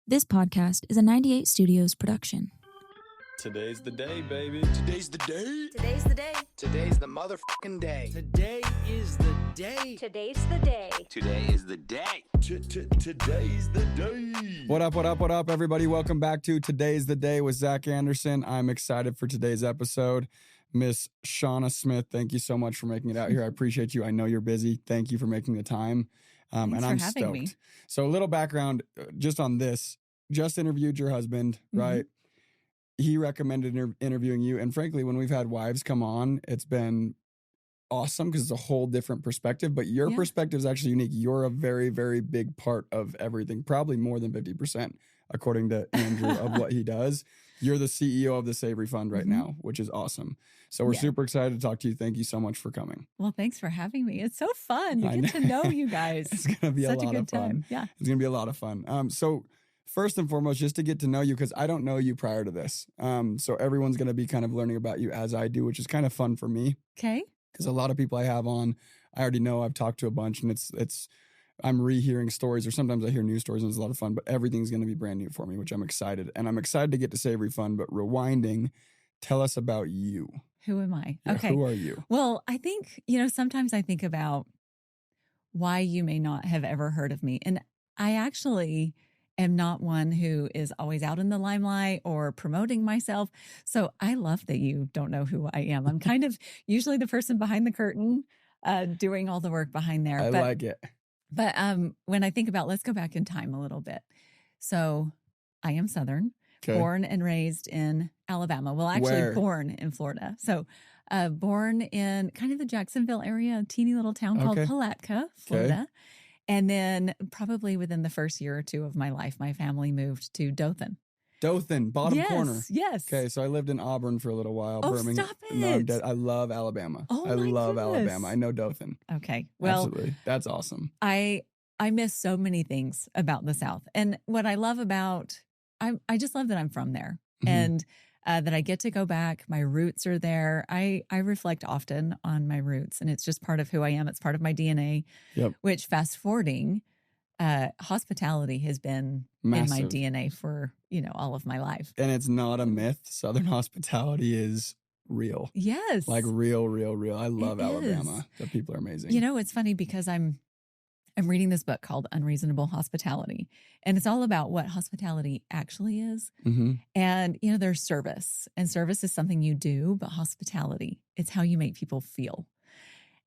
This podcast is a 98 Studios production. Today's the day, baby. Today's the day. Today's the day. Today's the motherfucking day. Today is the day. Today's the day. Today is the day. Today's the day. What up, everybody? Welcome back to Today's the Day with Zach Anderson. I'm excited for today's episode. Miss Shauna Smith, thank you so much for making it out here. I appreciate you. I know you're busy. Thank you for making the time. Thanks and for I'm having stoked. me. So a little background just on this. Just interviewed your husband, right? He recommended interviewing you. And frankly, when we've had wives come on, it's been awesome because it's a whole different perspective. But your perspective is actually unique. You're a very, very big part of everything, probably more than 50%, according to Andrew, of what he does. You're the CEO of the Savory Fund right now, which is awesome. So we're super excited to talk to you. Thank you so much for coming. Well, thanks for having me. It's so fun to get to know you guys. It's going to be Such a lot good of fun. time. Yeah. It's going to be a lot of fun. So first and foremost, just to get to know you, because I don't know you prior to this. So everyone's going to be kind of learning about you as I do, which is kind of fun for me. Okay. Because a lot of people I have on, I already know, I've talked to a bunch, and I'm rehearing stories, or sometimes I hear new stories, and it's a lot of fun, but everything's going to be brand new for me, which I'm excited. And I'm excited to get to Savory Fund, but rewinding, tell us about you. Who am I? Yeah, Okay. Who are you? Well, I think, sometimes I think about why you may not have ever heard of me. And I actually am not one who is always out in the limelight or promoting myself. So I love that you don't know who I am. I'm kind of usually the person behind the curtain, doing all the work behind there. I like it. But when I think about, let's go back in time a little bit. So I am Southern, born and raised in Alabama. Well, actually born in Florida. So born in kind of the Jacksonville area, a teeny little town called Palatka, Florida. And then probably within the first year or two of my life, my family moved to Dothan. Dothan, bottom corner. Yes. Okay, so I lived in Auburn for a little while. Oh, Birmingham. stop No, I'm it. dead. I love Alabama. Oh, I my love goodness. Alabama. I know Dothan. Okay. Well, Absolutely. That's awesome. I miss so many things about the South. And what I love about, I just love that I'm from there and that I get to go back. My roots are there. I reflect often on my roots, and it's just part of who I am. It's part of my DNA, which fast forwarding, hospitality has been Massive. in my DNA for, all of my life. And it's not a myth. Southern hospitality is real. Yes. Like real. I love It Alabama. is. The people are amazing. It's funny because I'm reading this book called Unreasonable Hospitality, and it's all about what hospitality actually is. And, there's service, and service is something you do, but hospitality, it's how you make people feel.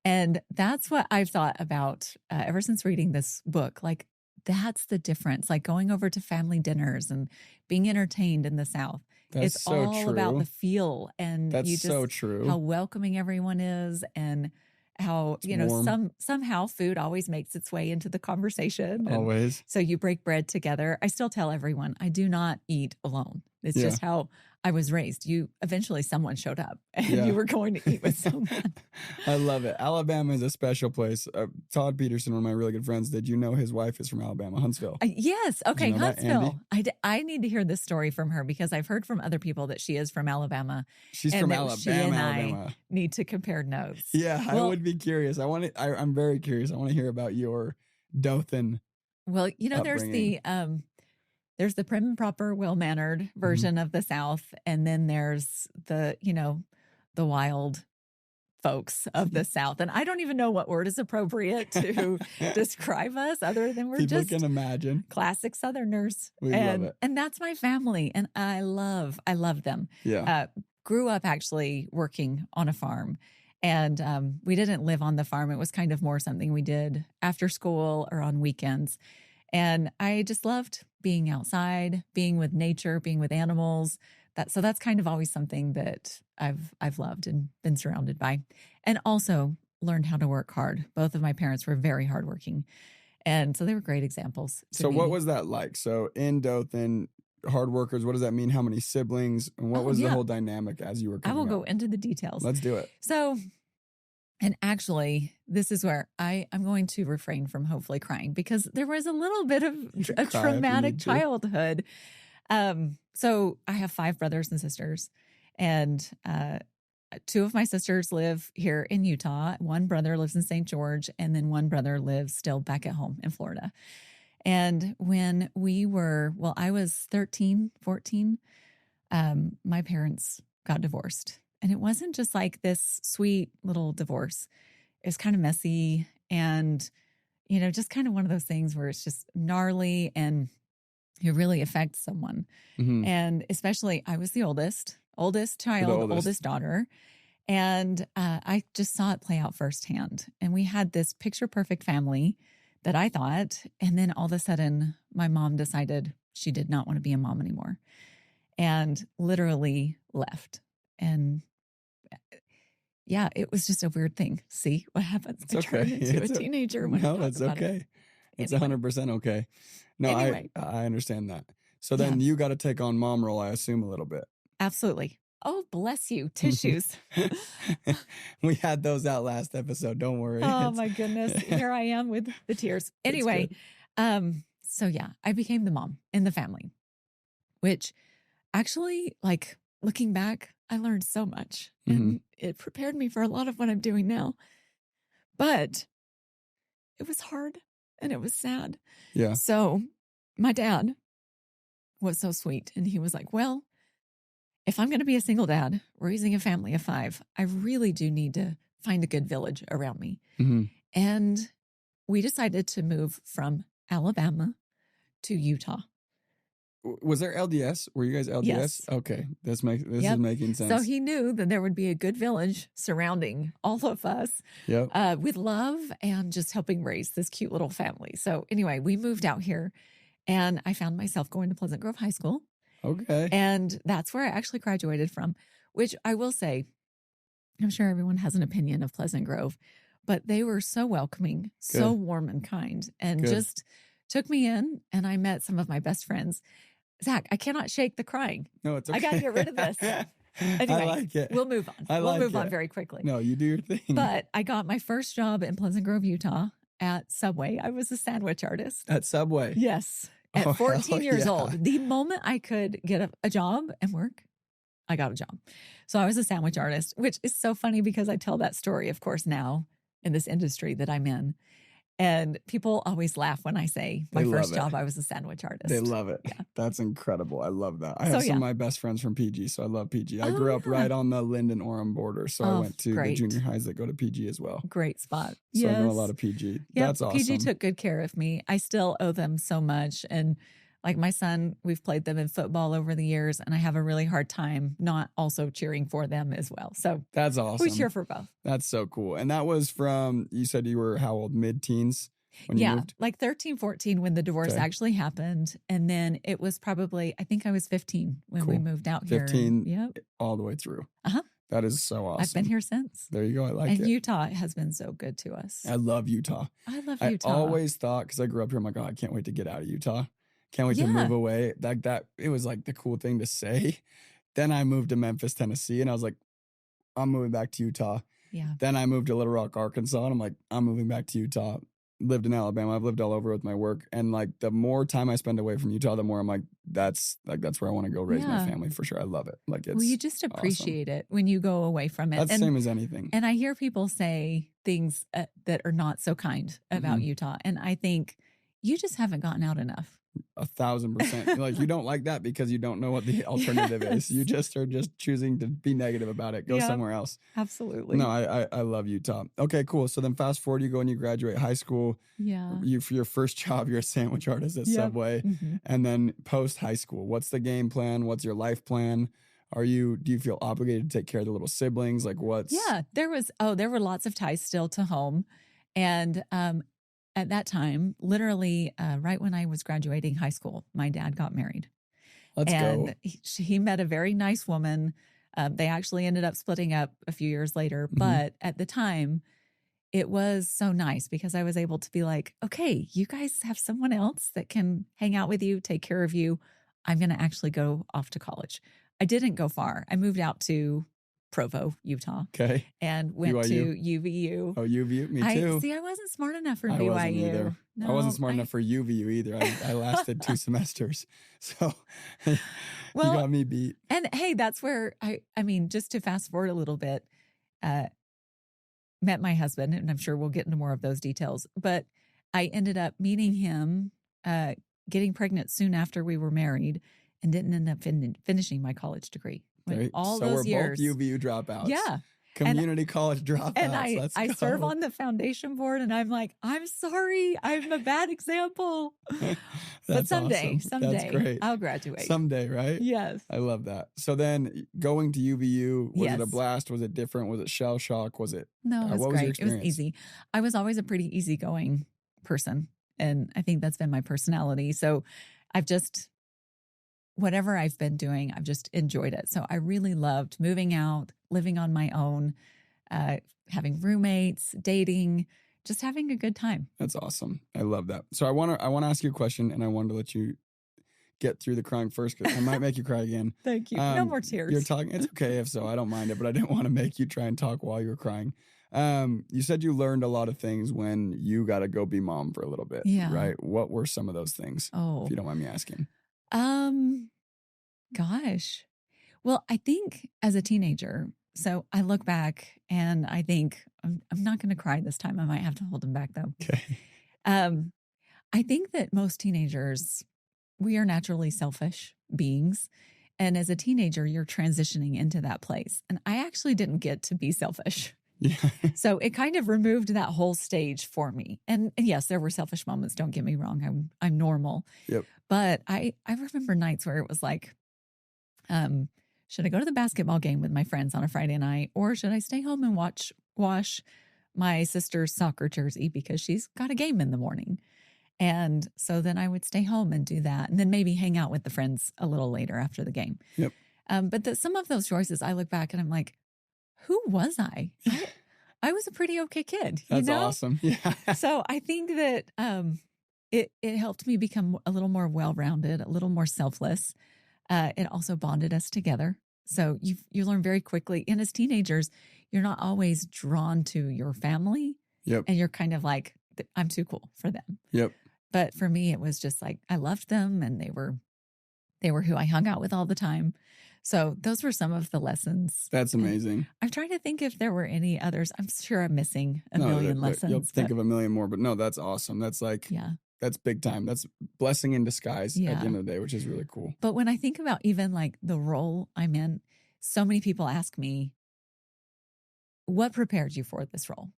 And that's what I've thought about ever since reading this book. Like, that's the difference. Like going over to family dinners and being entertained in the South. That's it's so all true. about the feel, and That's so true. how welcoming everyone is, and how, warm. somehow food always makes its way into the conversation. And Always. so you break bread together. I still tell everyone I do not eat alone. It's just how I was raised. Eventually someone showed up and you were going to eat with someone. I love it. Alabama is a special place. Todd Peterson, one of my really good friends, did you know his wife is from Alabama, Huntsville? Yes. Okay. You know that, Huntsville. I need to hear this story from her because I've heard from other people that she is from Alabama. She's and from that Alabama, she and Alabama. I need to compare notes. Yeah, I would be curious. I'm very curious. I want to hear about your Dothan. Well, upbringing. there's the prim and proper, well-mannered version of the South. And then there's the wild folks of the South. And I don't even know what word is appropriate to describe us other than we're People just can imagine. classic Southerners. We love it. And that's my family. And I love them. Yeah. Grew up actually working on a farm. And we didn't live on the farm. It was kind of more something we did after school or on weekends. And I just loved being outside, being with nature, being with animals. So that's kind of always something that I've loved and been surrounded by. And also learned how to work hard. Both of my parents were very hardworking. And so they were great examples. So what was that like? So in Dothan, hard workers, what does that mean? How many siblings? And what was the whole dynamic as you were coming I will up? go into the details. Let's do it. So, and actually, this is where I'm going to refrain from hopefully crying because there was a little bit of a traumatic childhood. So I have 5 brothers and sisters, and 2 of my sisters live here in Utah. One brother lives in St. George, and then one brother lives still back at home in Florida. And when I was 13, 14, my parents got divorced. And it wasn't just like this sweet little divorce. It was kind of messy and, just kind of one of those things where it's just gnarly and it really affects someone. Mhm. And especially I was the oldest child, oldest daughter. And I just saw it play out firsthand. And we had this picture perfect family that I thought. And then all of a sudden, my mom decided she did not want to be a mom anymore and literally left. And yeah, it was just a weird thing. See what happens? It's I turned okay. into a teenager when I No, talk that's about okay. it. It's Anyway. 100% okay. No, Anyway. I understand that. So then you got to take on mom role, I assume, a little bit. Absolutely. Oh, bless you. Tissues. We had those out last episode. Don't worry. Oh my goodness. Here I am with the tears. Anyway, so yeah, I became the mom in the family, which actually, like looking back, I learned so much and it prepared me for a lot of what I'm doing now. But it was hard and it was sad. Yeah. So my dad was so sweet and he was like, well, if I'm going to be a single dad raising a family of 5, I really do need to find a good village around me. Mm-hmm. And we decided to move from Alabama to Utah. Was there LDS? Were you guys LDS? Yes. Okay. This is making sense. So he knew that there would be a good village surrounding all of us with love and just helping raise this cute little family. So anyway, we moved out here and I found myself going to Pleasant Grove High School. Okay. And that's where I actually graduated from, which I will say, I'm sure everyone has an opinion of Pleasant Grove, but they were so welcoming, so warm and kind, and just took me in. And I met some of my best friends. Zach, I cannot shake the crying. No, it's okay. I got to get rid of this. Anyway, I like it. We'll move on. We'll move on very quickly. No, you do your thing. But I got my first job in Pleasant Grove, Utah at Subway. I was a sandwich artist. At Subway? Yes. At 14 years old. The moment I could get a job and work, I got a job. So I was a sandwich artist, which is so funny because I tell that story, of course, now in this industry that I'm in. And people always laugh when I say my first job, I was a sandwich artist. They love it. Yeah. That's incredible. I love that. I have some of my best friends from PG, so I love PG. I grew up right on the Linden-Orem border, so I went to the junior highs that go to PG as well. Great spot. So I know a lot of PG. Yep, That's awesome. PG took good care of me. I still owe them so much. And like my son, we've played them in football over the years, and I have a really hard time not also cheering for them as well. So that's awesome. We cheer for both. That's so cool. And that was from, you said you were how old? Mid-teens? When you moved? Like 13, 14 when the divorce actually happened. And then it was probably, I think I was 15 when we moved out 15 here. all the way through. Uh-huh. That is so awesome. I've been here since. There you go. I like it. And Utah has been so good to us. I love Utah. I love Utah. I always thought, because I grew up here, I'm like, oh, I can't wait to get out of Utah. Can't wait to move away. Like that, it was like the cool thing to say. Then I moved to Memphis, Tennessee, and I was like, I'm moving back to Utah. Yeah. Then I moved to Little Rock, Arkansas, and I'm like, I'm moving back to Utah. Lived in Alabama. I've lived all over with my work. And like the more time I spend away from Utah, the more I'm like, that's where I want to go raise my family for sure. I love it. Like it's you just appreciate it when you go away from it. That's the same as anything. And I hear people say things that are not so kind about Utah. And I think you just haven't gotten out enough. 1,000%. Like you don't like that because you don't know what the alternative is. You just are just choosing to be negative about it. Go somewhere else. Absolutely. No, I love Utah. Okay, cool. So then fast forward, you go and you graduate high school. Yeah. You for your first job, you're a sandwich artist at Subway. Mm-hmm. And then post high school, what's the game plan? What's your life plan? Do you feel obligated to take care of the little siblings? Like what's there were lots of ties still to home. And at that time, literally right when I was graduating high school, my dad got married. Let's go. He met a very nice woman. They actually ended up splitting up a few years later. But at the time, it was so nice because I was able to be like, okay, you guys have someone else that can hang out with you, take care of you. I'm going to actually go off to college. I didn't go far. I moved out to Provo, Utah. Okay. And went BYU. to UVU. Oh, UVU? Me too. I wasn't smart enough for BYU. I wasn't either. No, I wasn't smart enough for UVU either. I lasted 2 semesters. So you got me beat. And hey, that's where I mean, just to fast forward a little bit, met my husband, and I'm sure we'll get into more of those details, but I ended up meeting him getting pregnant soon after we were married and didn't end up finishing my college degree. Right. All so those we're years. both UVU dropouts. Yeah. Community college dropouts. And Let's I go. serve on the foundation board, and I'm like, I'm sorry, I'm a bad example. But someday, awesome. That's great. I'll graduate. Someday, right? Yes. I love that. So then going to UVU, was it a Yes. blast? Was it different? Was it shell shock? Was it? No, it was what was your great. It was experience? easy. I was always a pretty easygoing person, and I think that's been my personality. So I've just, whatever I've been doing, I've just enjoyed it. So I really loved moving out, living on my own, having roommates, dating, just having a good time. That's awesome. I love that. So I want to ask you a question, and I wanted to let you get through the crying first, because I might make you cry again. Thank you. No more tears. You're talking. It's okay if so. I don't mind it, but I didn't want to make you try and talk while you were crying. You said you learned a lot of things when you got to go be mom for a little bit. Yeah. Right. What were some of those things? Oh, If you don't mind me asking. Gosh. Well, I think as a teenager, so I look back and I think I'm not going to cry this time. I might have to hold them back though. Okay. I think that most teenagers, we are naturally selfish beings. And as a teenager, you're transitioning into that place. And I actually didn't get to be selfish. Yeah. So it kind of removed that whole stage for me. And yes, there were selfish moments. Don't get me wrong. I'm normal. Yep. But I remember nights where it was like, should I go to the basketball game with my friends on a Friday night, or should I stay home and wash my sister's soccer jersey because she's got a game in the morning? And so then I would stay home and do that, and then maybe hang out with the friends a little later after the game. Yep. But some of those choices, I look back and I'm like, who was I? I was a pretty okay kid. That's you know? awesome. Yeah. So I think that it helped me become a little more well-rounded, a little more selfless. It also bonded us together. So you learn very quickly. And as teenagers, you're not always drawn to your family. Yep. And you're kind of like, I'm too cool for them. Yep. But for me, it was just like, I loved them, and they were who I hung out with all the time. So those were some of the lessons. That's amazing. I'm trying to think if there were any others. I'm sure I'm missing a million lessons. You'll think of a million more, but no, that's awesome. That's like, yeah. That's big time. That's blessing in disguise at Yeah. the end of the day, which is really cool. But when I think about even like the role I'm in, so many people ask me, what prepared you for this role?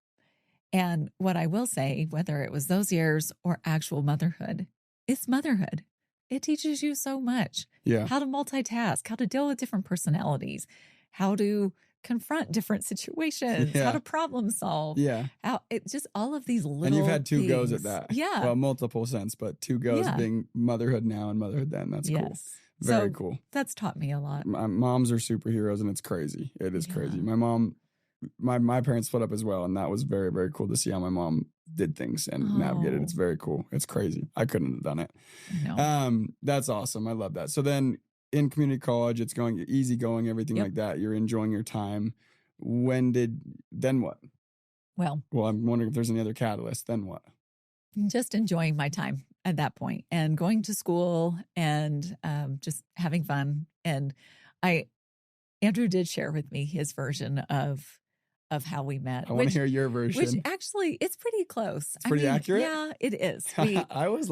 And what I will say, whether it was those years or actual motherhood, it's motherhood. It teaches you so much. Yeah. How to multitask, how to deal with different personalities, how to confront different situations, Yeah. how to problem solve. Yeah. How it just all of these little And you've had two goes at things. that. Yeah. Well, multiple sense, but two goes Yeah. being motherhood now and motherhood then. That's cool. Yes. Very So cool. That's taught me a lot. Moms are superheroes, and it's crazy. It is crazy. Yeah. My mom, my parents split up as well, and that was very, very cool to see how my mom did things and navigated. Oh. It's very cool. It's crazy. I couldn't have done it. No. That's awesome. I love that. So then in community college, it's going easy going, everything Yep. like that. You're enjoying your time. Then what? Well, I'm wondering if there's any other catalyst. Then what? just enjoying my time at that point and going to school and just having fun. And Andrew did share with me his version of how we met. I want to hear your version. Which actually, it's pretty close. It's pretty accurate? Yeah, it is. I was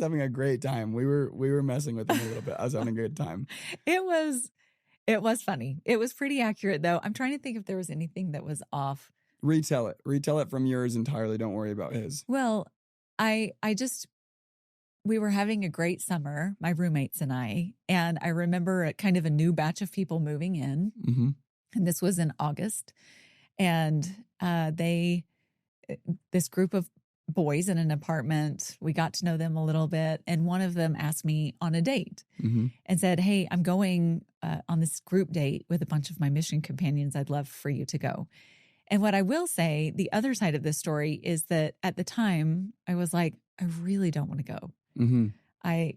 having a great time. We were messing with him a little bit. I was having a good time. It was funny. It was pretty accurate, though. I'm trying to think if there was anything that was off. Retell it from yours entirely. Don't worry about his. Well, we were having a great summer, my roommates and I remember kind of a new batch of people moving in, Mm-hmm. and this was in August, and this group of boys in an apartment, we got to know them a little bit, and one of them asked me on a date Mm-hmm. and said, "Hey, I'm going on this group date with a bunch of my mission companions. I'd love for you to go." And what I will say, the other side of this story is that at the time I was like, I really don't want to go. Mm-hmm. I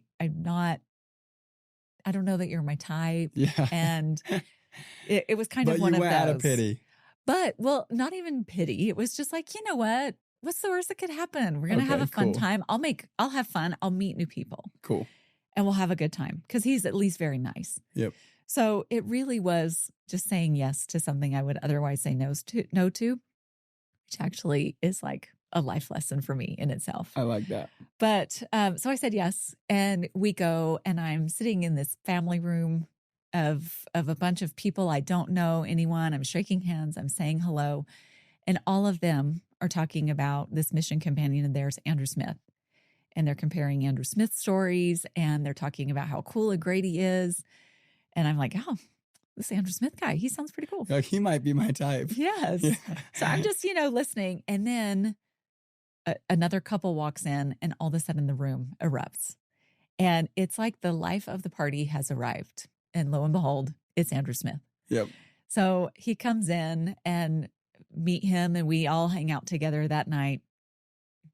don't know that you're my type. Yeah. And it was kind of but one you of went those. out of pity. But, well, not even pity. It was just like, you know what? What's the worst that could happen? We're going to have Okay, a fun cool. time. I'll have fun. I'll meet new people Cool. and we'll have a good time because he's at least very nice. Yep. So it really was just saying yes to something I would otherwise say no to, which actually is like a life lesson for me in itself. I like that. But so I said yes, and we go, and I'm sitting in this family room of a bunch of people. I don't know anyone. I'm shaking hands. I'm saying hello, and all of them are talking about this mission companion of theirs, Andrew Smith, and they're comparing Andrew Smith's stories, and they're talking about how cool and great he is, and I'm like, oh, this Andrew Smith guy, he sounds pretty cool. Like, he might be my type. Yes. Yeah. So I'm just, listening. And then another couple walks in, and all of a sudden the room erupts. And it's like the life of the party has arrived. And lo and behold, it's Andrew Smith. Yep. So he comes in, and meet him, and we all hang out together that night.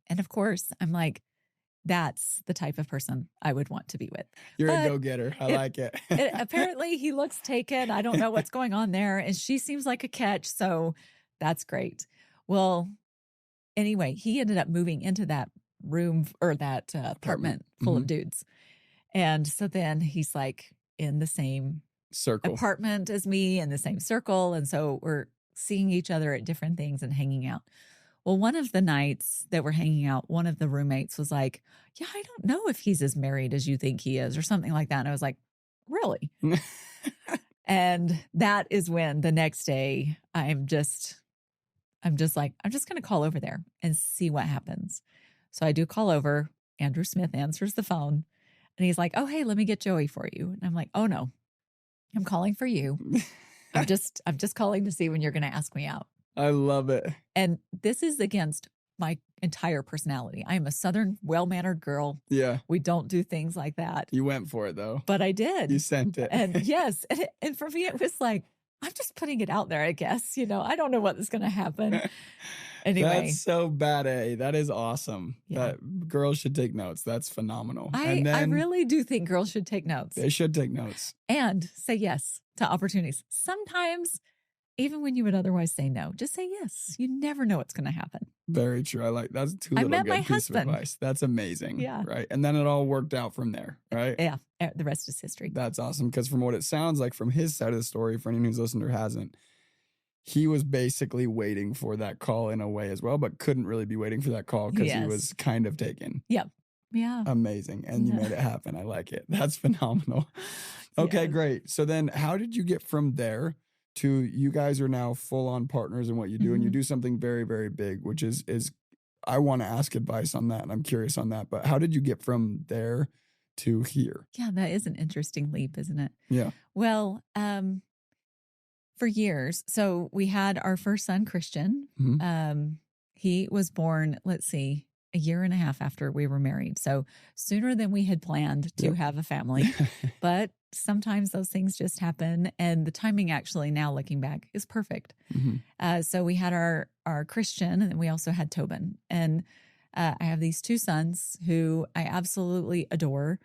And of course, I'm like, that's the type of person I would want to be with. You're But a go-getter. I like it. apparently he looks taken. I don't know what's going on there. And she seems like a catch. So that's great. Well, anyway, he ended up moving into that room or that apartment full of dudes. And so then he's like in the same Circle. apartment as me, in the same circle. And so we're seeing each other at different things and hanging out. Well, one of the nights that we're hanging out, one of the roommates was like, yeah, I don't know if he's as married as you think he is, or something like that. And I was like, really? And that is when the next day I'm just like, I'm just going to call over there and see what happens. So I do call over. Andrew Smith answers the phone, and he's like, oh, hey, let me get Joey for you. And I'm like, oh no, I'm calling for you. I'm just calling to see when you're going to ask me out. I love it. And this is against my entire personality. I am a Southern, well-mannered girl. Yeah. We don't do things like that. You went for it, though. But I did. You sent it. And yes. And for me, it was like, I'm just putting it out there, I guess. I don't know what is going to happen. Anyway. That's so bad, A. That is awesome. Yeah. That girls should take notes. That's phenomenal. I really do think girls should take notes. They should take notes. And say yes to opportunities. Sometimes, even when you would otherwise say no, just say yes. You never know what's going to happen. Very true. I like that's too I little met good my piece husband. of advice. That's amazing. Yeah. Right. And then it all worked out from there. Right. Yeah. The rest is history. That's awesome. Because from what it sounds like from his side of the story, for anyone who's listened or hasn't, he was basically waiting for that call in a way as well, but couldn't really be waiting for that call because he was kind of taken. Yep. Yeah. Amazing. And you made it happen. I like it. That's phenomenal. Okay, Yes. great. So then how did you get from there to you guys are now full on partners in what you do, and you do something very, very big, which is I want to ask advice on that, and I'm curious on that. But how did you get from there to here? Yeah, that is an interesting leap, isn't it? Yeah. Well, for years, so we had our first son, Christian. He was born, let's see, a year and a half after we were married. So sooner than we had planned to have a family. But sometimes those things just happen. And the timing actually, now looking back, is perfect. So we had our Christian, and we also had Tobin. And I have these two sons who I absolutely adore.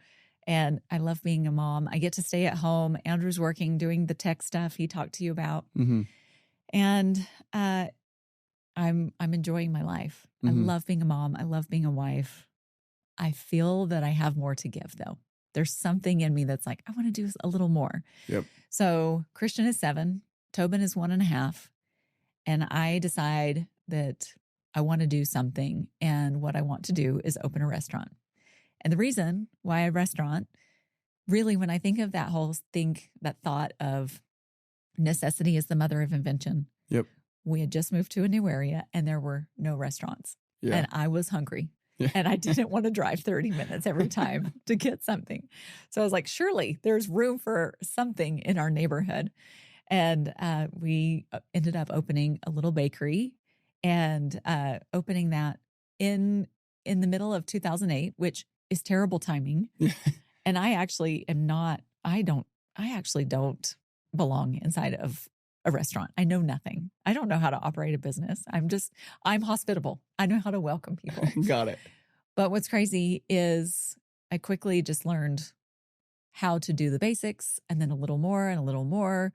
And I love being a mom. I get to stay at home. Andrew's working, doing the tech stuff he talked to you about. And I'm enjoying my life. I love being a mom. I love being a wife. I feel that I have more to give, though. There's something in me that's like, I want to do a little more. Yep. So Christian is 7. Tobin is 1.5. And I decide that I want to do something. And what I want to do is open a restaurant. And the reason why a restaurant, really, when I think of that whole thing, that thought of necessity is the mother of invention. Yep. We had just moved to a new area and there were no restaurants. Yeah. And I was hungry. Yeah. And I didn't want to drive 30 minutes every time to get something. So I was like, surely there's room for something in our neighborhood. And we ended up opening a little bakery and opening that in the middle of 2008, which is terrible timing. And I actually am not, I actually don't belong inside of a restaurant. I know nothing. I don't know how to operate a business. I'm hospitable. I know how to welcome people. Got it. But what's crazy is I quickly just learned how to do the basics, and then a little more,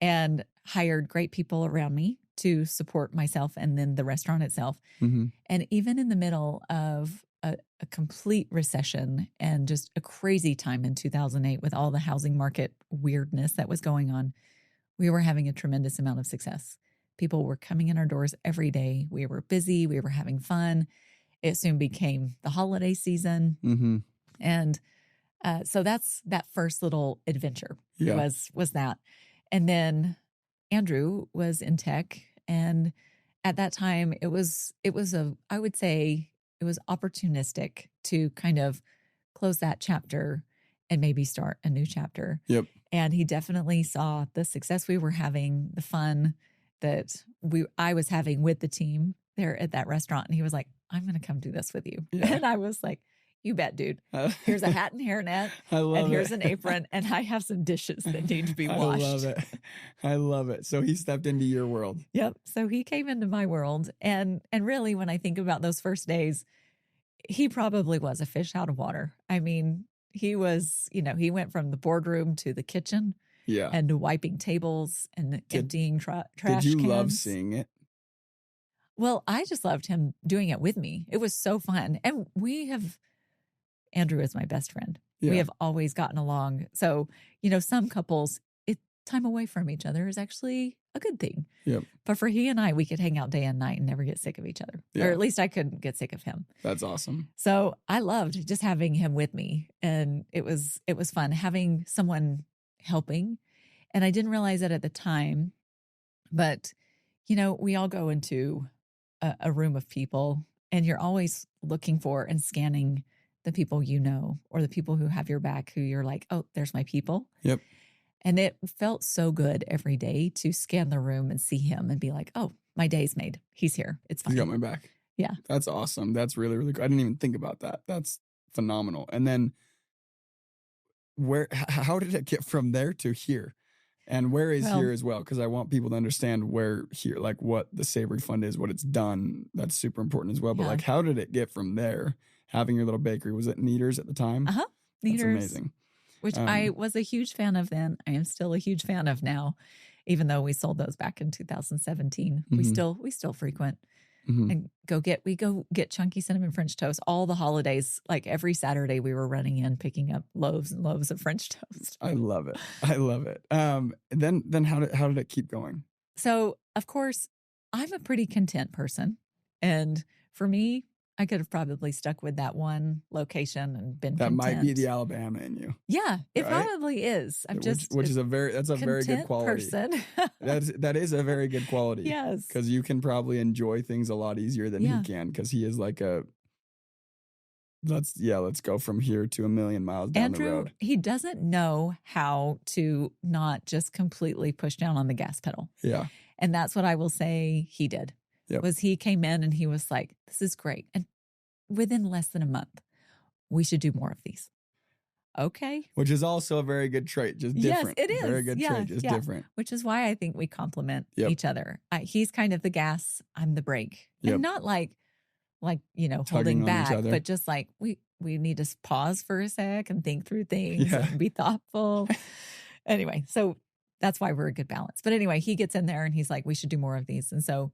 and hired great people around me to support myself and then the restaurant itself. And even in the middle of a complete recession and just a crazy time in 2008 with all the housing market weirdness that was going on, we were having a tremendous amount of success People were coming in our doors every day. We were busy. We were having fun. It soon became the holiday season. Mm-hmm. And so that's that first little adventure Yeah. was that. And then Andrew was in tech. And at that time I would say it was opportunistic to kind of close that chapter and maybe start a new chapter. Yep. And he definitely saw the success we were having, the fun that I was having with the team there at that restaurant. And he was like, I'm going to come do this with you. Yeah. And I was like, you bet, dude. Here's a hat and hairnet, and here's an apron, and I have some dishes that need to be washed. I love it. I love it. So he stepped into your world. Yep. So he came into my world. And really, when I think about those first days, he probably was a fish out of water. I mean, he was, he went from the boardroom to the kitchen and to wiping tables and emptying trash cans. Did you love seeing it? Well, I just loved him doing it with me. It was so fun. And Andrew is my best friend. Yeah. We have always gotten along. So, some couples, time away from each other is actually a good thing. Yep. But for he and I, we could hang out day and night and never get sick of each other. Yeah. Or at least I couldn't get sick of him. That's awesome. So I loved just having him with me. And it was fun having someone helping. And I didn't realize it at the time, but we all go into a room of people and you're always looking for and scanning the people or the people who have your back, who you're like, oh, there's my people. Yep. And it felt so good every day to scan the room and see him and be like, oh, my day's made. He's here. It's fine. He's got my back. Yeah. That's awesome. That's really, really good. I didn't even think about that. That's phenomenal. And then how did it get from there to here? And where is here as well? Because I want people to understand where here, like what the Savory Fund is, what it's done. That's super important as well. But like, how did it get from there? Having your little bakery, was it Kneaders at the time? Uh-huh. Kneaders. That's amazing. Which I was a huge fan of then. I am still a huge fan of now, even though we sold those back in 2017. Mm-hmm. We still frequent and we go get chunky cinnamon French toast all the holidays. Like every Saturday we were running in, picking up loaves and loaves of French toast. I love it. I love it. Then how did it keep going? So of course I'm a pretty content person. And for me, I could have probably stuck with that one location and been content. That might be the Alabama in you. Yeah, it probably is. Which is a very good quality. Person. that is a very good quality. Yes. Because you can probably enjoy things a lot easier than he can, because he is like let's go from here to a million miles down the road. He doesn't know how to not just completely push down on the gas pedal. Yeah. And that's what I will say he did. Yep. Was he came in and he was like, this is great. And within less than a month, we should do more of these. Okay. Which is also a very good trait, just different. Yes, it is. Very good trait, just different. Which is why I think we complement each other. He's kind of the gas, I'm the brake. Yep. And not like Tugging holding on back, each other. but just like we need to pause for a sec and think through things and be thoughtful. Anyway, so that's why we're a good balance. But anyway, he gets in there and he's like, we should do more of these. And so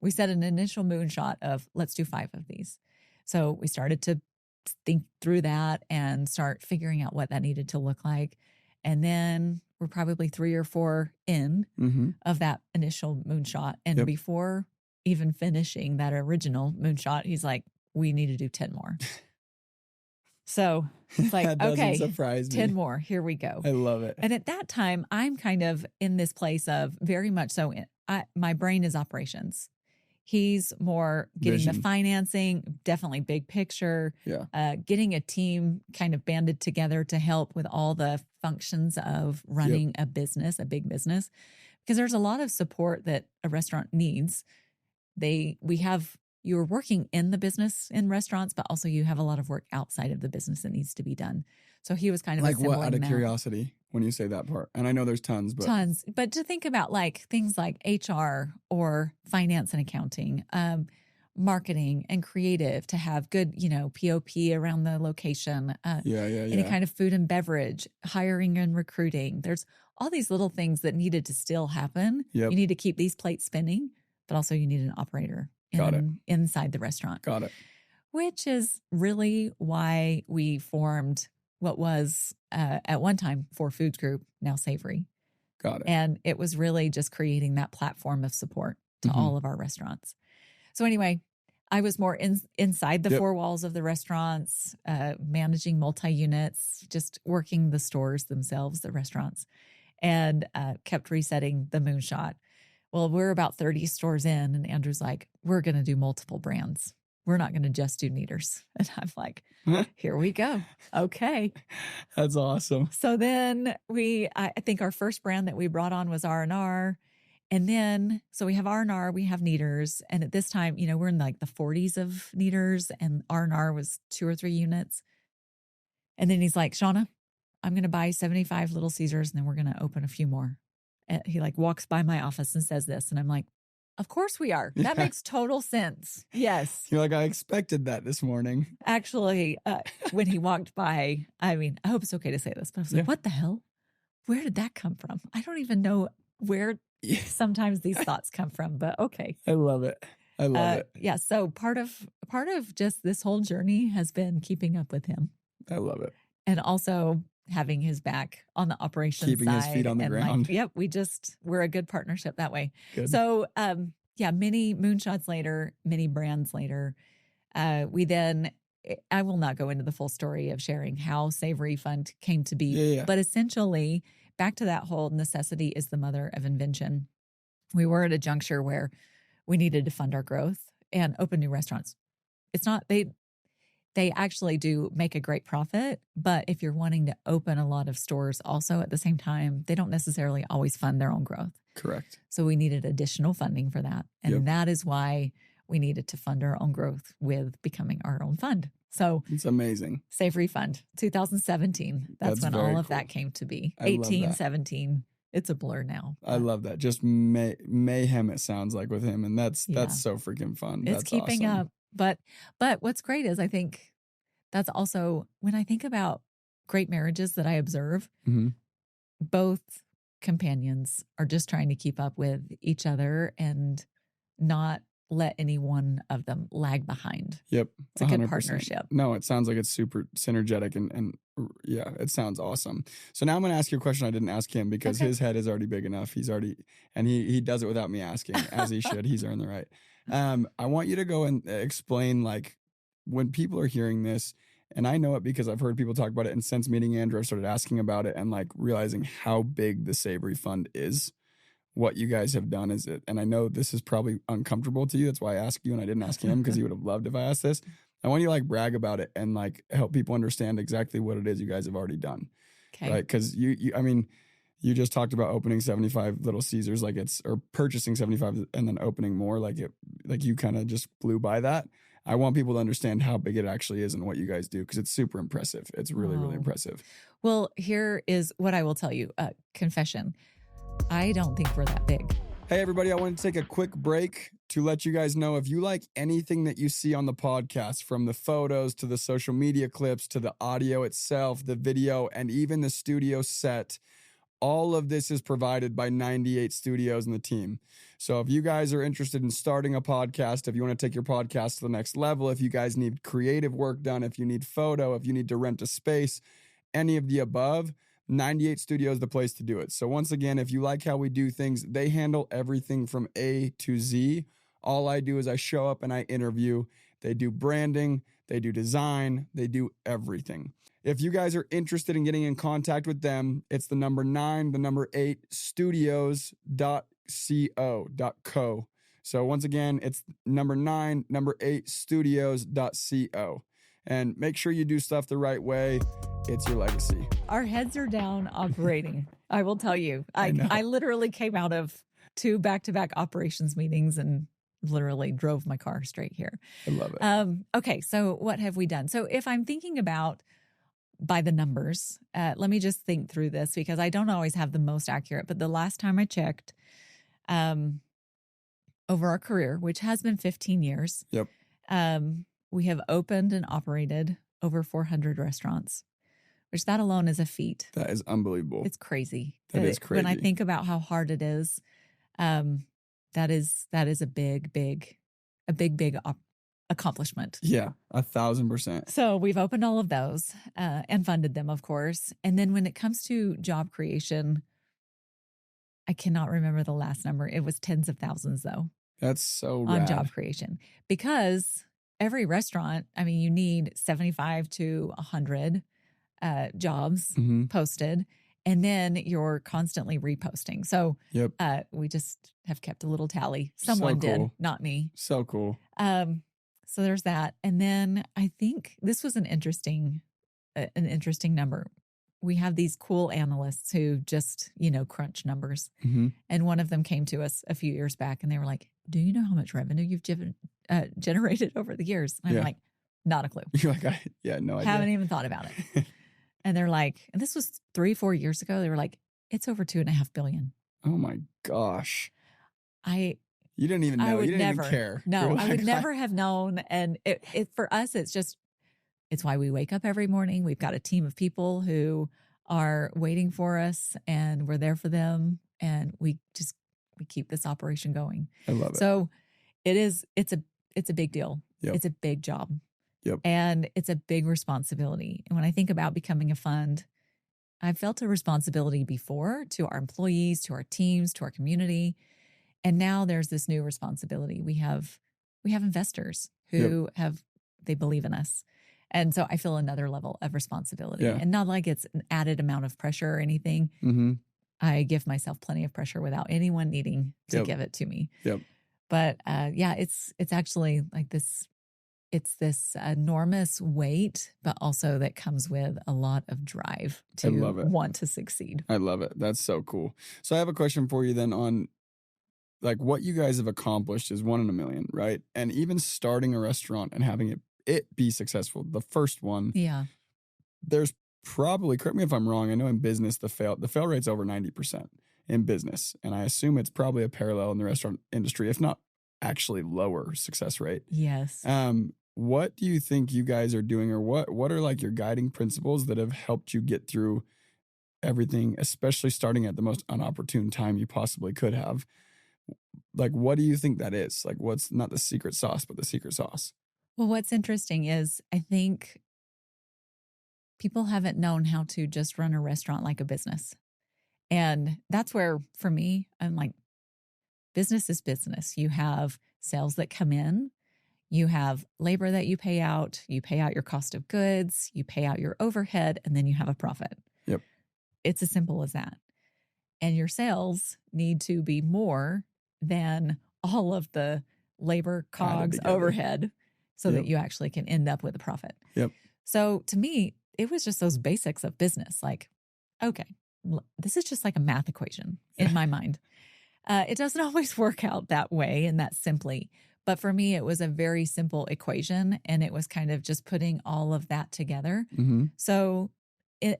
we set an initial moonshot of let's do 5 of these. So we started to think through that and start figuring out what that needed to look like. And then we're probably 3 or 4 in of that initial moonshot. And before even finishing that original moonshot, he's like, we need to do 10 more. So it's like, that doesn't okay, surprise me. 10 more. Here we go. I love it. And at that time, I'm kind of in this place of very much so, my brain is operations. He's more getting the financing, definitely big picture, getting a team kind of banded together to help with all the functions of running a business, a big business, because there's a lot of support that a restaurant needs. You're working in the business in restaurants, but also you have a lot of work outside of the business that needs to be done. So he was kind of like what, out of curiosity, when you say that part? And I know there's tons. But to think about like things like HR or finance and accounting, marketing and creative, to have good, POP around the location, any kind of food and beverage, hiring and recruiting. There's all these little things that needed to still happen. Yep. You need to keep these plates spinning, but also you need an operator inside the restaurant. Got it. Which is really why we formed what was at one time 4 Foods Group, now Savory. Got it. And it was really just creating that platform of support to all of our restaurants. So anyway, I was more inside the four walls of the restaurants, managing multi-units, just working the stores themselves, the restaurants, and kept resetting the moonshot. Well, we're about 30 stores in, and Andrew's like, we're going to do multiple brands. We're not going to just do Kneaders. And I'm like, here we go. Okay. That's awesome. So then I think our first brand that we brought on was R&R. And then, so we have R&R, we have Kneaders. And at this time, we're in like the 40s of Kneaders, and R&R was 2 or 3 units. And then he's like, Shauna, I'm going to buy 75 Little Caesars, and then we're going to open a few more. And he like walks by my office and says this. And I'm like, of course we are. That makes total sense. Yes. You're like, I expected that this morning. Actually, when he walked by, I mean, I hope it's okay to say this, but I was like, what the hell? Where did that come from? I don't even know where sometimes these thoughts come from, but okay. I love it. I love it. Yeah. So part of just this whole journey has been keeping up with him. I love it. And also having his back on the operations Keeping side. his feet on the ground. Like, we're a good partnership that way. Good. So, many moonshots later, many brands later, we then, I will not go into the full story of sharing how Savory Fund came to be, but essentially back to that whole necessity is the mother of invention. We were at a juncture where we needed to fund our growth and open new restaurants. It's not, they actually do make a great profit, but if you're wanting to open a lot of stores also at the same time, they don't necessarily always fund their own growth. Correct. So we needed additional funding for that. And that is why we needed to fund our own growth with becoming our own fund. So it's amazing. Savory Fund, 2017. That's when all of that came to be. 18, 17. It's a blur now. I love that. Just mayhem it sounds like with him. And that's so freaking fun. It's that's keeping awesome. up. But what's great is I think that's also when I think about great marriages that I observe, both companions are just trying to keep up with each other and not let any one of them lag behind. Yep. It's a 100%. good partnership. No, it sounds like it's super synergetic and yeah, it sounds awesome. So now I'm going to ask you a question I didn't ask him because his head is already big enough. He's already, and he does it without me asking, as he should. He's earned the right. I want you to go and explain, like, when people are hearing this, and I know it because I've heard people talk about it, and since meeting Andrew, I've started asking about it and like realizing how big the Savory Fund is, what you guys have done is it. And I know this is probably uncomfortable to you. That's why I asked you and I didn't ask him because he would have loved if I asked this. I want you to like brag about it and like help people understand exactly what it is you guys have already done. Okay. Right? Because I mean, you just talked about opening 75 Little Caesars, like or purchasing 75 and then opening more, like you kind of just blew by that. I want people to understand how big it actually is and what you guys do because it's super impressive. It's really, really impressive. Well, here is what I will tell you. Confession. I don't think we're that big. Hey, everybody, I want to take a quick break to let you guys know if you like anything that you see on the podcast, from the photos to the social media clips to the audio itself, the video, and even the studio set, all of this is provided by 98 Studios and the team. So if you guys are interested in starting a podcast, if you want to take your podcast to the next level, if you guys need creative work done, if you need photo, if you need to rent a space, any of the above, 98 Studios is the place to do it. So once again, if you like how we do things, they handle everything from A to Z. All I do is I show up and I interview. They do branding, they do design, they do everything. If you guys are interested in getting in contact with them, it's the number 9, the number 8, studios.co. So once again, it's number 9, number 8, studios.co. And make sure you do stuff the right way. It's your legacy. Our heads are down operating. I will tell you. I literally came out of 2 back-to-back operations meetings and literally drove my car straight here. I love it. Okay, so what have we done? So if I'm thinking about by the numbers, let me just think through this because I don't always have the most accurate, but the last time I checked, over our career, which has been 15 years, we have opened and operated over 400 restaurants, which that alone is a feat. That is unbelievable. It's crazy. That is crazy. When I think about how hard it is, that is a big accomplishment. Yeah, 1,000%. So we've opened all of those and funded them, of course. And then when it comes to job creation, I cannot remember the last number. It was tens of thousands though. That's so on rad. job creation, because every restaurant, I mean, you need 75 to 100 jobs posted, and then you're constantly reposting. So we just have kept a little tally. Someone did, not me. So cool. So there's that. And then I think this was an interesting number. We have these cool analysts who just, crunch numbers. And one of them came to us a few years back and they were like, do you know how much revenue you've generated over the years? And I'm like, not a clue. You're like, no idea. Haven't even thought about it. And they're like, and this was 3-4 years ago. They were like, it's over $2.5 billion. Oh my gosh. You didn't even know. You didn't even care. No, I would never have known. And it for us, it's why we wake up every morning. We've got a team of people who are waiting for us and we're there for them. And we keep this operation going. I love it. So it's a big deal. Yep. It's a big job. Yep. And it's a big responsibility. And when I think about becoming a fund, I've felt a responsibility before to our employees, to our teams, to our community. And now there's this new responsibility. We have investors who they believe in us. And so I feel another level of responsibility. And not like it's an added amount of pressure or anything. I give myself plenty of pressure without anyone needing to give it to me. But it's actually like this. It's this enormous weight, but also that comes with a lot of drive to want to succeed. I love it. That's so cool. So I have a question for you then on like what you guys have accomplished is 1 in a million, right? And even starting a restaurant and having it be successful, the first one. Yeah. There's probably, correct me if I'm wrong, I know in business the fail rate's over 90% in business. And I assume it's probably a parallel in the restaurant industry, if not actually lower success rate. Yes. What do you think you guys are doing, or what are like your guiding principles that have helped you get through everything, especially starting at the most inopportune time you possibly could have? Like, what do you think that is? Like, what's not the secret sauce, but the secret sauce? Well, what's interesting is I think people haven't known how to just run a restaurant like a business. And that's where, for me, I'm like, business is business. You have sales that come in. You have labor that you pay out your cost of goods, you pay out your overhead, and then you have a profit. Yep. It's as simple as that. And your sales need to be more than all of the labor, cogs, overhead, so that you actually can end up with a profit. Yep. So to me, it was just those basics of business. Like, okay, this is just like a math equation in my mind. It doesn't always work out that way and that simply. But for me, it was a very simple equation, and it was kind of just putting all of that together. So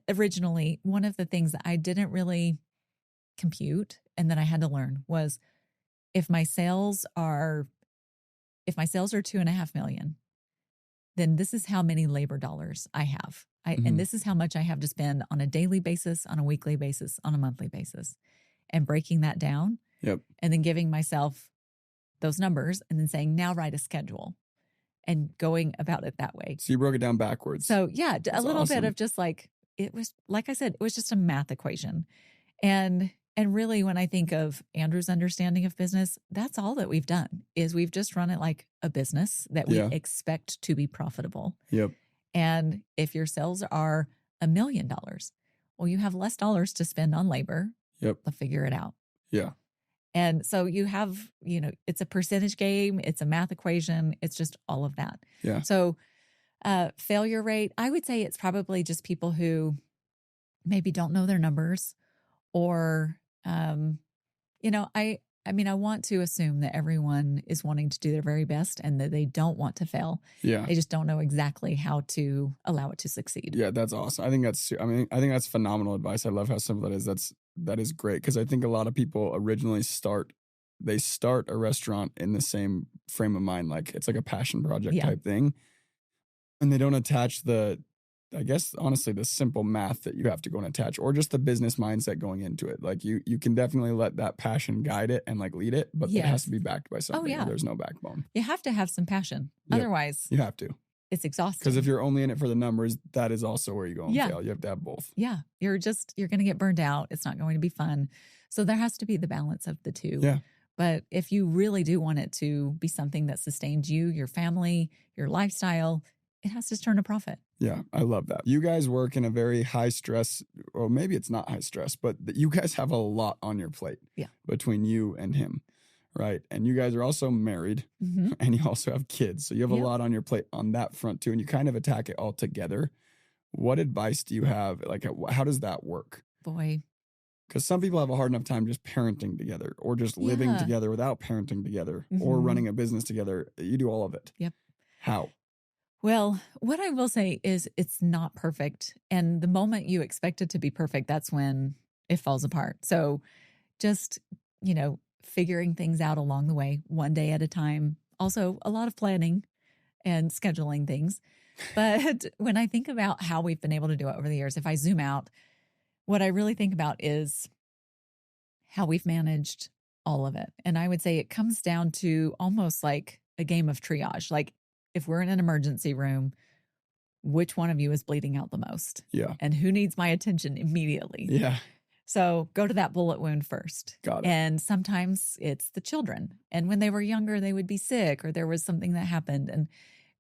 originally, one of the things that I didn't really compute and that I had to learn was if my sales are $2.5 million, then this is how many labor dollars I have. And this is how much I have to spend on a daily basis, on a weekly basis, on a monthly basis, and breaking that down. Yep. And then giving myself those numbers and then saying, now write a schedule and going about it that way. So you broke it down backwards. So yeah, That's a little awesome. bit of just like, it was, like I said, it was just a math equation. And really when I think of Andrew's understanding of business, that's all that we've done is we've just run it like a business that we expect to be profitable. Yep. And if your sales are $1 million, well, you have less dollars to spend on labor. Yep. They'll figure it out. Yeah. And so you have, it's a percentage game, it's a math equation, it's just all of that. Yeah. So failure rate, I would say it's probably just people who maybe don't know their numbers or, I want to assume that everyone is wanting to do their very best and that they don't want to fail. Yeah. They just don't know exactly how to allow it to succeed. Yeah, that's awesome. I think that's phenomenal advice. I love how simple that is. That is great because I think a lot of people originally start a restaurant in the same frame of mind, like it's like a passion project type thing, and they don't attach I guess honestly the simple math that you have to go and attach, or just the business mindset going into it. Like you can definitely let that passion guide it and like lead it, but it has to be backed by something. There's no backbone. You have to have some passion, Yep. otherwise You have to. it's exhausting. Because if you're only in it for the numbers, that is also where you go and Yeah. fail. You have to have both. Yeah, you're going to get burned out. It's not going to be fun. So there has to be the balance of the two. Yeah. But if you really do want it to be something that sustains you, your family, your lifestyle, it has to turn a profit. Yeah, I love that. You guys work in a very high stress, or maybe it's not high stress, but you guys have a lot on your plate between you and him, right? And you guys are also married and you also have kids. So you have a lot on your plate on that front too. And you kind of attack it all together. What advice do you have? Like, how does that work? Boy. Because some people have a hard enough time just parenting together or just living together without parenting together or running a business together. You do all of it. Yep. How? Well, what I will say is it's not perfect. And the moment you expect it to be perfect, that's when it falls apart. So just, figuring things out along the way, one day at a time. Also, a lot of planning and scheduling things. But when I think about how we've been able to do it over the years, if I zoom out, what I really think about is how we've managed all of it. And I would say it comes down to almost like a game of triage. Like if we're in an emergency room, which one of you is bleeding out the most? Yeah. And who needs my attention immediately? Yeah. So go to that bullet wound first. Got it. And sometimes it's the children. And when they were younger, they would be sick or there was something that happened. And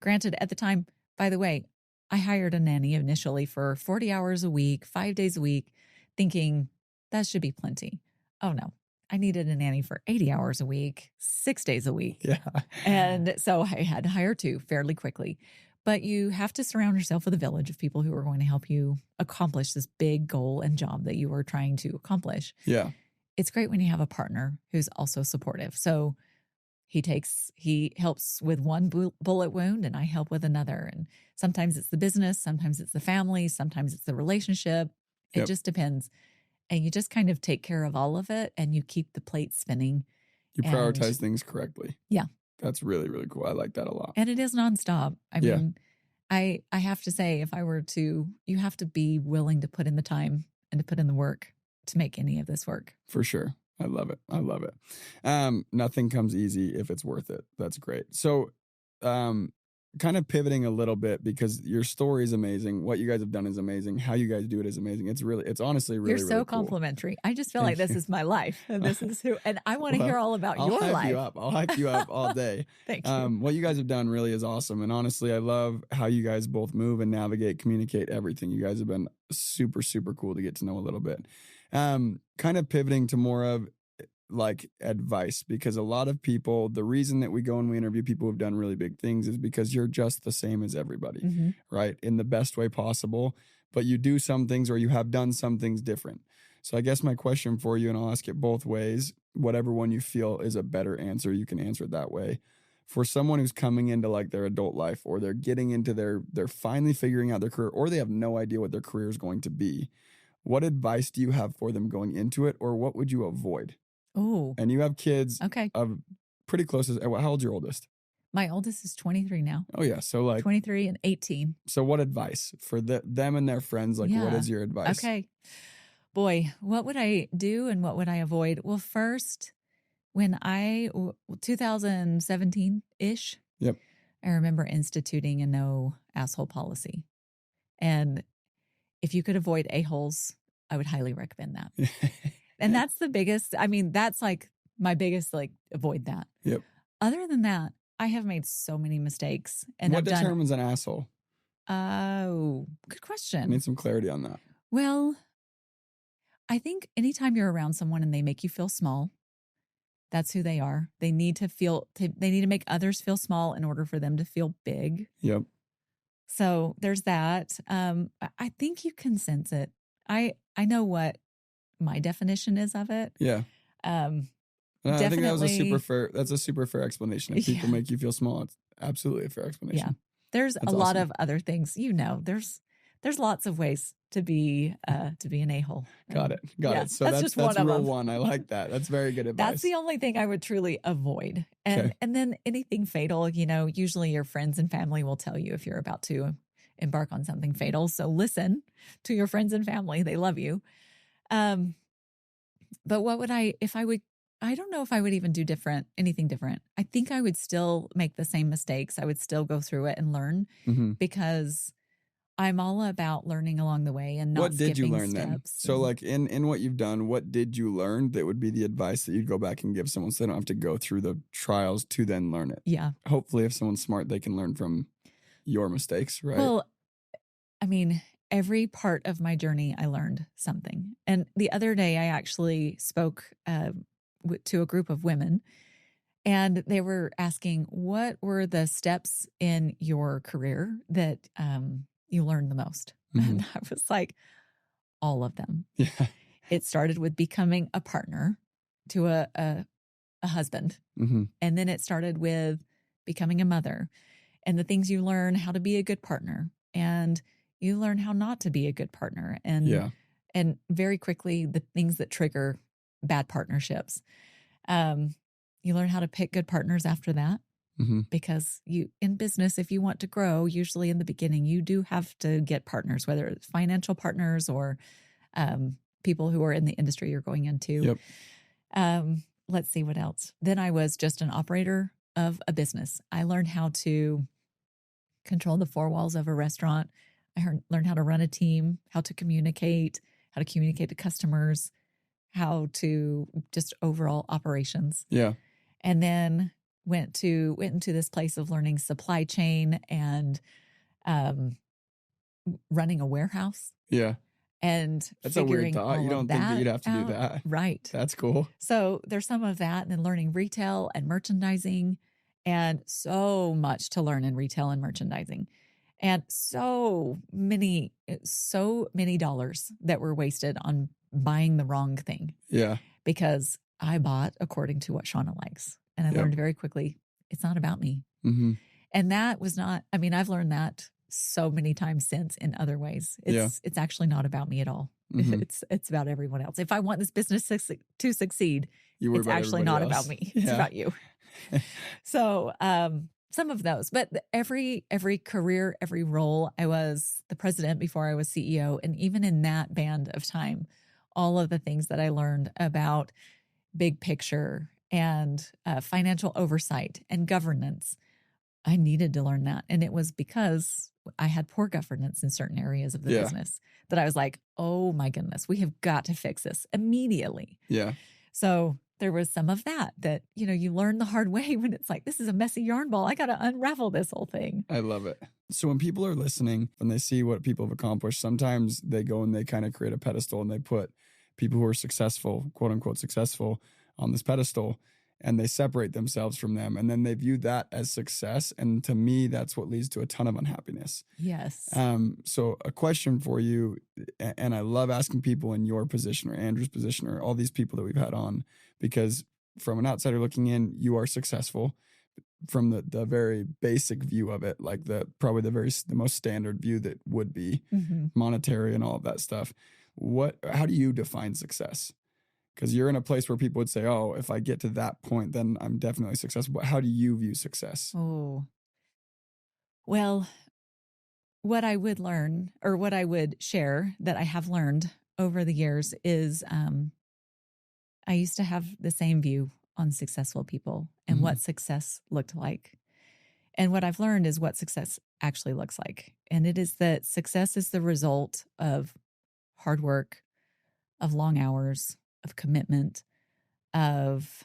granted, at the time, by the way, I hired a nanny initially for 40 hours a week, 5 days a week, thinking that should be plenty. Oh, no. I needed a nanny for 80 hours a week, 6 days a week. Yeah. And so I had to hire two fairly quickly. But you have to surround yourself with a village of people who are going to help you accomplish this big goal and job that you are trying to accomplish. Yeah. It's great when you have a partner who's also supportive. So he helps with one bullet wound and I help with another. And sometimes it's the business, sometimes it's the family, sometimes it's the relationship. It just depends. And you just kind of take care of all of it and you keep the plate spinning. You prioritize things correctly. Yeah. That's really, really cool. I like that a lot. And it is nonstop. I mean, I have to say, if I were to, you have to be willing to put in the time and to put in the work to make any of this work. For sure. I love it. I love it. Nothing comes easy if it's worth it. That's great. So, kind of pivoting a little bit because your story is amazing. What you guys have done is amazing. How you guys do it is amazing. It's honestly really, You're so really cool. complimentary. I just feel Thank like this you. is my life. And this is who, and I want to hear all about your life. I'll hype you up all day. Thank you. What you guys have done really is awesome. And honestly, I love how you guys both move and navigate, communicate everything. You guys have been super, super cool to get to know a little bit. Kind of pivoting to more of like advice, because a lot of people, the reason that we go and we interview people who've done really big things is because you're just the same as everybody, right? In the best way possible, but you do some things or you have done some things different. So I guess my question for you, and I'll ask it both ways, whatever one you feel is a better answer, you can answer it that way. For someone who's coming into like their adult life or they're getting into they're finally figuring out their career or they have no idea what their career is going to be, what advice do you have for them going into it, or what would you avoid? Oh, And you have kids okay. of pretty close. How old's your oldest? My oldest is 23 now. Oh yeah. So like 23 and 18. So what advice for them and their friends? Like what is your advice? Okay. Boy, what would I do and what would I avoid? Well, first, when 2017-ish, Yep. I remember instituting a no asshole policy. And if you could avoid a-holes, I would highly recommend that. And that's the biggest, that's like my biggest, like, avoid that. Yep. Other than that, I have made so many mistakes. And what determines an asshole? Oh, good I question. need some clarity on that. Well, I think anytime you're around someone and they make you feel small, that's who they are. They need to make others feel small in order for them to feel big. Yep. So there's that. I think you can sense it. I know what my definition is of it. Yeah. I think that was a super fair explanation. If people make you feel small, it's absolutely a fair explanation. Yeah. There's a lot of other things, there's lots of ways to be an a-hole. Got it. So that's just one of rule them. one. I like that. That's very good advice. That's the only thing I would truly avoid. And then anything fatal, usually your friends and family will tell you if you're about to embark on something fatal. So listen to your friends and family. They love you. But what would if I would I don't know if I would even do anything different. I think I would still make the same mistakes. I would still go through it and learn Mm-hmm. because I'm all about learning along the way and not What did you skipping learn steps. then? So like in what you've done, what did you learn that would be the advice that you'd go back and give someone so they don't have to go through the trials to then learn it? Yeah. Hopefully if someone's smart, they can learn from your mistakes, right? Well, I mean, every part of my journey, I learned something. And the other day, I actually spoke to a group of women, and they were asking, what were the steps in your career that you learned the most? Mhm. And I was like, all of them. Yeah. It started with becoming a partner to a husband. Mm-hmm. And then it started with becoming a mother and the things you learn how to be a good partner. And you learn how not to be a good partner. And and very quickly, the things that trigger bad partnerships. You learn how to pick good partners after that. Mm-hmm. Because in business, if you want to grow, usually in the beginning, you do have to get partners, whether it's financial partners or people who are in the industry you're going into. Yep. Let's see what else. Then I was just an operator of a business. I learned how to control the four walls of a restaurant. I learned how to run a team, how to communicate to customers, how to just overall operations. Yeah. And then went into this place of learning supply chain and running a warehouse. Yeah. And That's a weird figuring thought. all You of don't think that you'd have to do out. that. Right. That's cool. So there's some of that, and then learning retail and merchandising, and so much to learn in retail and merchandising, and so many dollars that were wasted on buying the wrong thing. Yeah. Because I bought according to what Shauna likes. And I learned very quickly, it's not about me. Mm-hmm. And that was not, I mean, I've learned that so many times since in other ways. It's actually not about me at all. Mm-hmm. It's about everyone else. If I want this business to succeed, it's actually not about me. It's about you. So, some of those, but every career, every role, I was the president before I was CEO. And even in that band of time, all of the things that I learned about big picture and financial oversight and governance, I needed to learn that. And it was because I had poor governance in certain areas of the business that I was like, oh my goodness, we have got to fix this immediately. Yeah. So there was some of that, you learn the hard way when it's like, this is a messy yarn ball. I got to unravel this whole thing. I love it. So when people are listening and they see what people have accomplished, sometimes they go and they kind of create a pedestal and they put people who are successful, quote unquote successful, on this pedestal, and they separate themselves from them. And then they view that as success. And to me, that's what leads to a ton of unhappiness. Yes. So a question for you, and I love asking people in your position or Andrew's position or all these people that we've had on, because from an outsider looking in, you are successful from the very basic view of it, like the most standard view that would be monetary and all of that stuff. How do you define success? Because you're in a place where people would say, oh, if I get to that point, then I'm definitely successful. But how do you view success? Oh, well, what I would learn or what I would share that I have learned over the years is I used to have the same view on successful people and what success looked like. And what I've learned is what success actually looks like. And it is that success is the result of hard work, of long hours, of commitment, of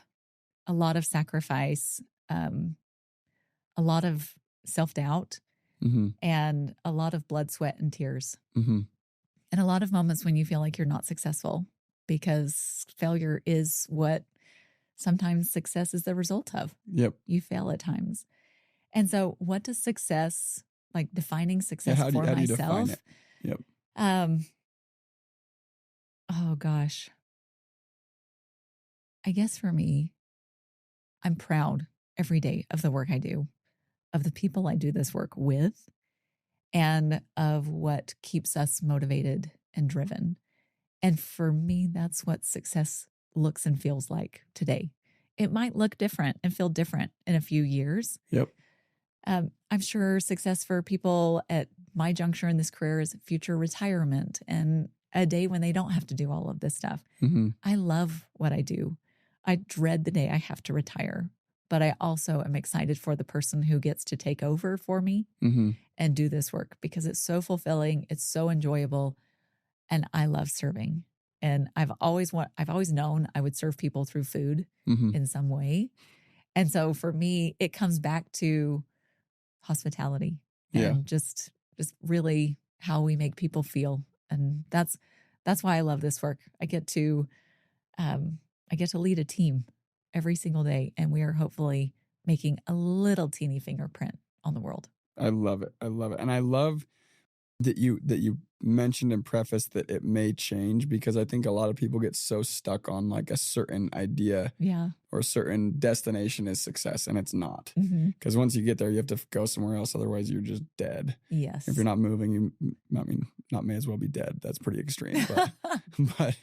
a lot of sacrifice, a lot of self-doubt, and a lot of blood, sweat, and tears. And a lot of moments when you feel like you're not successful, because failure is what sometimes success is the result of. Yep. You fail at times. And so what does success, like defining success for myself? How do you define it? Yep. Oh gosh. I guess for me, I'm proud every day of the work I do, of the people I do this work with, and of what keeps us motivated and driven. And for me, that's what success looks and feels like today. It might look different and feel different in a few years. Yep. I'm sure success for people at my juncture in this career is future retirement and a day when they don't have to do all of this stuff. I love what I do. I dread the day I have to retire, but I also am excited for the person who gets to take over for me and do this work because it's so fulfilling. It's so enjoyable. And I love serving. And I've always known I would serve people through food in some way. And so for me, it comes back to hospitality and just really how we make people feel. And that's why I love this work. I get to lead a team every single day, and we are hopefully making a little teeny fingerprint on the world. I love it. And I love that you mentioned and prefaced that it may change, because I think a lot of people get so stuck on like a certain idea or a certain destination is success, and it's not. Because once you get there, you have to go somewhere else. Otherwise, you're just dead. Yes. If you're not moving, not may as well be dead. That's pretty extreme. But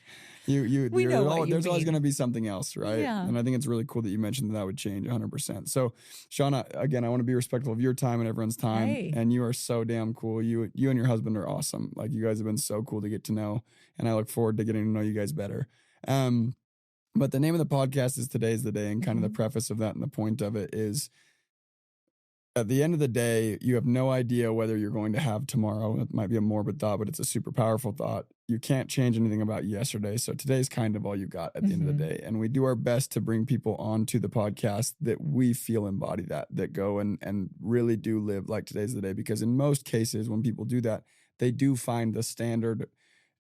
there's always going to be something else, right? Yeah. And I think it's really cool that you mentioned that would change 100%. So, Shauna, again, I want to be respectful of your time and everyone's time. Hey. And you are so damn cool. You and your husband are awesome. Like, you guys have been so cool to get to know, and I look forward to getting to know you guys better. But the name of the podcast is Today's the Day, and kind of the preface of that and the point of it is, at the end of the day, you have no idea whether you're going to have tomorrow. It might be a morbid thought, but it's a super powerful thought. You can't change anything about yesterday. So today's kind of all you got at the end of the day. And we do our best to bring people onto the podcast that we feel embody that go and really do live like today's the day. Because in most cases, when people do that, they do find the standard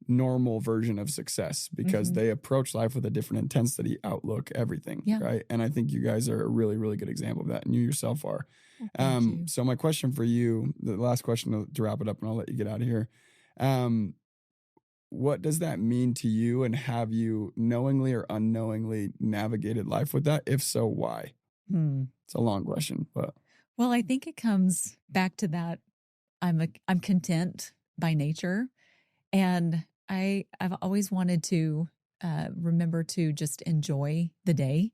normal version of success, because they approach life with a different intensity, outlook, everything. Right. And I think you guys are a really, really good example of that. And you yourself are. So my question for you, the last question to wrap it up, and I'll let you get out of here. What does that mean to you, and have you knowingly or unknowingly navigated life with that? If so, why? It's a long question, but. Well, I think it comes back to that. I'm content by nature, and I've always wanted to remember to just enjoy the day.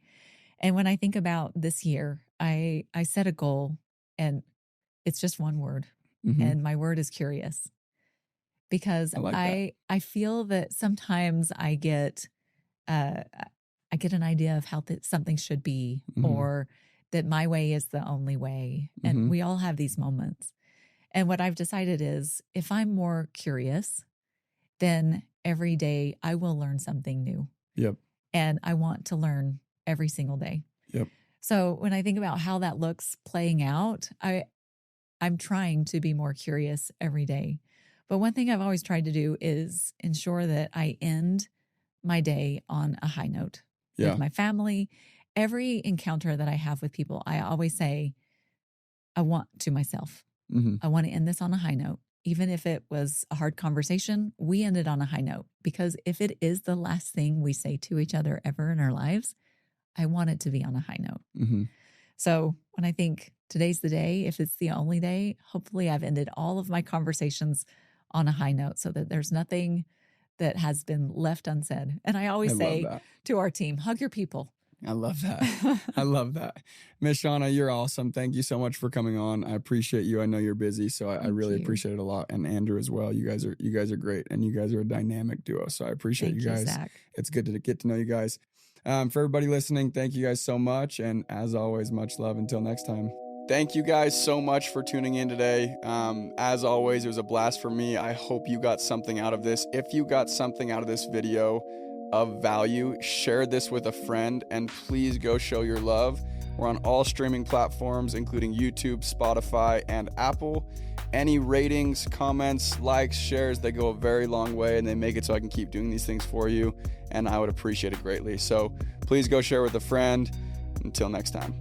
And when I think about this year, I set a goal, and it's just one word, and my word is curious, because I feel that sometimes I get an idea of how something should be, or that my way is the only way, and we all have these moments. And what I've decided is, if I'm more curious, then every day I will learn something new. Yep. And I want to learn every single day. Yep. So when I think about how that looks playing out, I'm trying to be more curious every day. But one thing I've always tried to do is ensure that I end my day on a high note with my family. Every encounter that I have with people, I always say, I want to myself, I want to end this on a high note. Even if it was a hard conversation, we ended on a high note, because if it is the last thing we say to each other ever in our lives, I want it to be on a high note. So when I think today's the day, if it's the only day, hopefully I've ended all of my conversations on a high note, so that there's nothing that has been left unsaid. And I always say to our team, hug your people. I love that. I love that. Miss Shauna, you're awesome. Thank you so much for coming on. I appreciate you. I know you're busy, so I really appreciate it a lot. And Andrew as well. You guys are great, and you guys are a dynamic duo. So I appreciate you guys. Zach. It's good to get to know you guys. For everybody listening, thank you guys so much. And as always, much love. Until next time. Thank you guys so much for tuning in today. As always, it was a blast for me. I hope you got something out of this. If you got something out of this video of value, share this with a friend, and please go show your love. We're on all streaming platforms, including YouTube, Spotify, and Apple. Any ratings, comments, likes, shares, they go a very long way, and they make it so I can keep doing these things for you, and I would appreciate it greatly. So please go share with a friend. Until next time.